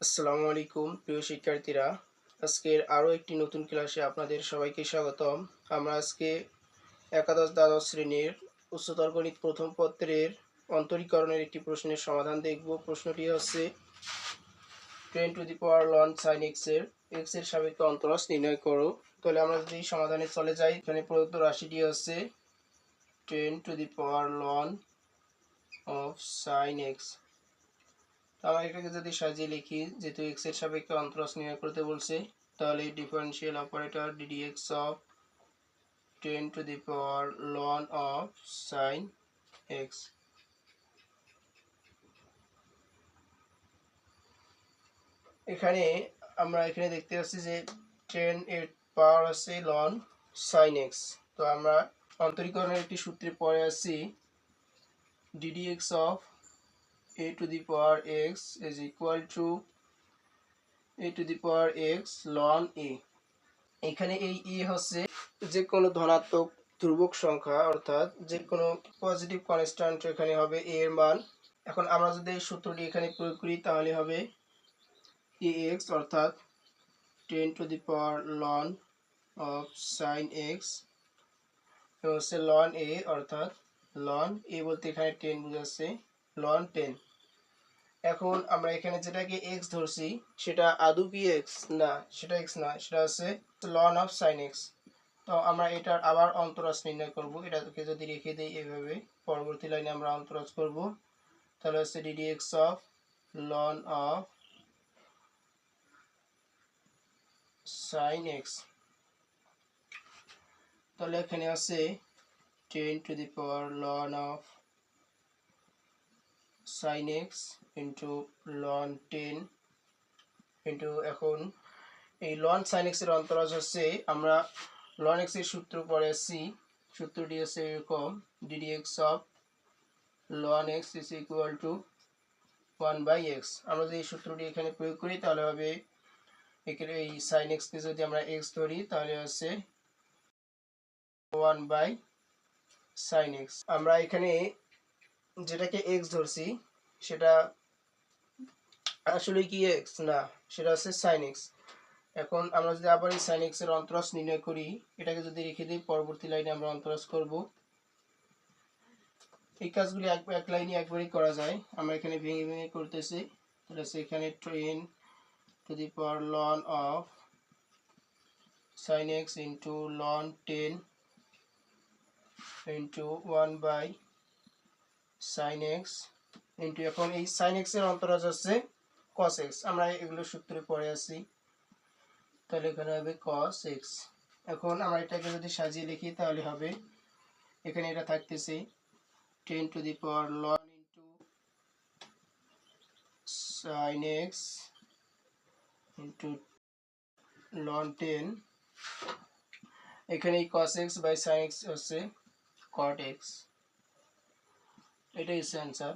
আসসালামু আলাইকুম প্রিয় শিক্ষার্থীরা। আজকের আরও একটি নতুন ক্লাসে আপনাদের সবাইকে স্বাগতম। আমরা আজকে একাদশ দ্বাদশ শ্রেণীর উচ্চতর গণিত প্রথম পত্রের অন্তরীকরণের একটি প্রশ্নের সমাধান দেখব। প্রশ্নটি হচ্ছে 10 to the power loan sine x এর সাপেক্ষে অন্তরাশ নির্ণয় করো। তাহলে আমরা যদি সমাধানে চলে যাই, এখানে প্রদত্ত রাশিটি হচ্ছে 10 to the power loan of sine x. আমরা এটাকে যদি সাজিয়ে লিখি, যেহেতু এক্স এর সাপেক্ষে অন্তরাশ নির্ণয় করতে বলছে, তাহলে differential operator ddx of 10 to the power loan of sine x. এখানে আমরা দেখতে পাচ্ছি যে 10 এর পাওয়ার আছে লন সাইন এক্স। তো আমরা অন্তরীকরণের একটি সূত্রে পড়ে আসছি ddx of a to the power x is equal to a to the power x ln a। এখানে এই ই হচ্ছে যে কোনো ধনাত্মক ধ্রুবক সংখ্যা, অর্থাৎ যে কোনো পজিটিভ কনস্ট্যান্ট এখানে হবে a এর মান। এখন আমরা যদি এই সূত্রটি এখানে প্রয়োগ করি তাহলে হবে ax অর্থাৎ 10 to the power ln of sin x এবং হচ্ছে ln a অর্থাৎ ln a বলতে এখানে 10 বোঝাচ্ছে, ln 10। এখন আমরা এখানে যেটাকে x ধরছি সেটা আদৌ কি x? না, সেটা x না, সেটা হচ্ছে ln অফ sin x। তো আমরা এটার আবার অন্তরাশ নির্ণয় করব। এটাকে যদি রেখে দেই এভাবে, পরবর্তী লাইনে আমরা অন্তরাশ করব, তাহলে হচ্ছে ddx of ln of sin x। তাহলে এখানে আছে 10 to the power ln of sin x into ln 10 into, এখন এই ln sin x এর অন্তরাশ হচ্ছে, আমরা ln x এর সূত্র পড়ে আসছি, সূত্রটি হচ্ছে এরকম ddx of ln x is equal to 1/x। আমরা যদি এই সূত্রটি এখানে প্রয়োগ করি তাহলে হবে, এখানে এই sin x কে যদি আমরা x ধরি তাহলে হচ্ছে 1/sin x। আমরা এখানে যেটাকে x ধরছি সেটা আসলে কি x? না, সেটা হচ্ছে sin x। এখন আমরা যদি আবার এই sin x এর অন্তরাশ নির্ণয় করি, এটাকে যদি রেখে দিই, পরবর্তী লাইনে আমরা অন্তরাশ করব। এই কাজগুলি এক লাইনে একবারই করা যায়, আমরা এখানে ভেঙে ভেঙে করতেছি। তাহলে এখানে 10 to the power ln of sin x into ln 10 into 1/sin x into, এখন এই sin x এর অন্তরাশ হচ্ছে cos x। আমরা এগুলো সূত্রে পড়ে আছি, তাহলে এখানে হবে cos x। এখন আমরা এটাকে যদি সাজিয়ে লিখি তাহলে হবে, এখানে এটা থাকতেছে 10 to the power ln into sin x into ln 10, এখানে এই cos x by sin x হচ্ছে cot x। এটাই হচ্ছে অ্যান্সার।